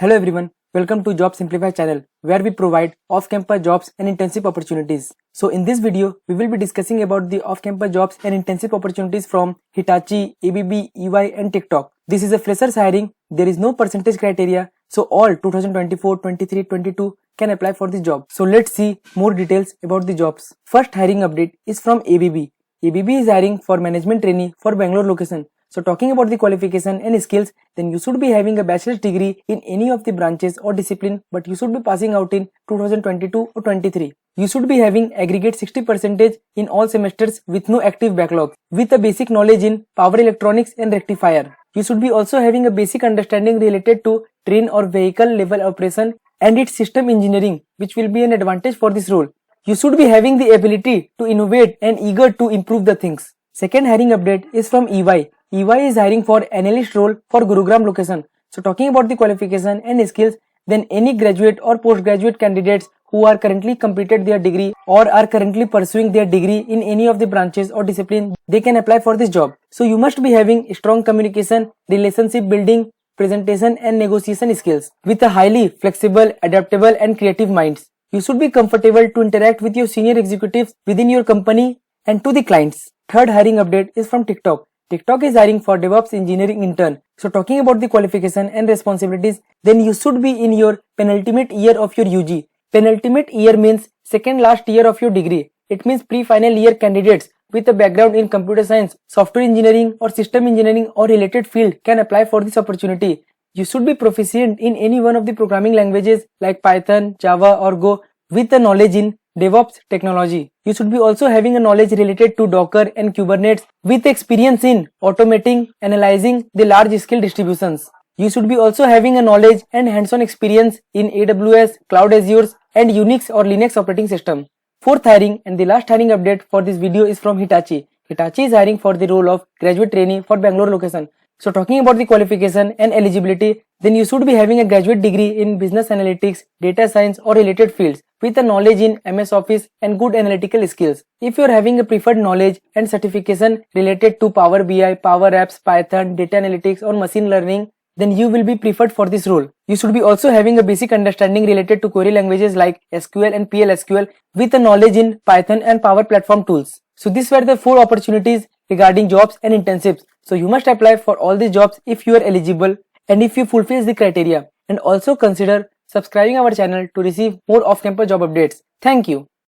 Hello everyone, welcome to Job Simplify channel where we provide off-campus jobs and internship opportunities. So in this video, we will be discussing about the off-campus jobs and internship opportunities from Hitachi, ABB, EY and TikTok. This is a freshers hiring, there is no percentage criteria, so all 2024, 23, 22 can apply for the job. So let's see more details about the jobs. First hiring update is from ABB. ABB is hiring for management trainee for Bangalore location. So talking about the qualification and skills, then you should be having a bachelor's degree in any of the branches or discipline, but you should be passing out in 2022 or 23. You should be having aggregate 60% in all semesters with no active backlog, with a basic knowledge in power electronics and rectifier. You should be also having a basic understanding related to train or vehicle level operation and its system engineering, which will be an advantage for this role. You should be having the ability to innovate and eager to improve the things. Second hiring update is from EY. EY is hiring for analyst role for Gurugram location. So talking about the qualification and skills, then any graduate or postgraduate candidates who are currently completed their degree or are currently pursuing their degree in any of the branches or discipline, they can apply for this job. So you must be having strong communication, relationship building, presentation and negotiation skills with a highly flexible, adaptable and creative minds. You should be comfortable to interact with your senior executives within your company and to the clients. Third hiring update is from TikTok. TikTok is hiring for DevOps engineering intern. So talking about the qualification and responsibilities, then you should be in your penultimate year of your UG. Penultimate year means second last year of your degree. It means pre-final year candidates with a background in computer science, software engineering or system engineering or related field can apply for this opportunity. You should be proficient in any one of the programming languages like Python, Java or Go with a knowledge in DevOps technology. You should be also having a knowledge related to Docker and Kubernetes with experience in automating, analyzing the large scale distributions. You should be also having a knowledge and hands-on experience in AWS, Cloud Azure and Unix or Linux operating system. Fourth hiring and the last hiring update for this video is from Hitachi. Hitachi is hiring for the role of graduate trainee for Bangalore location. So talking about the qualification and eligibility, then you should be having a graduate degree in business analytics, data science or related fields with a knowledge in MS Office and good analytical skills. If you are having a preferred knowledge and certification related to Power BI, Power Apps, Python, data analytics or machine learning, then you will be preferred for this role. You should be also having a basic understanding related to query languages like SQL and PLSQL with a knowledge in Python and Power Platform tools. So these were the 4 opportunities regarding jobs and internships. So you must apply for all these jobs if you are eligible and if you fulfill the criteria. And also consider subscribing our channel to receive more off-campus job updates. Thank you.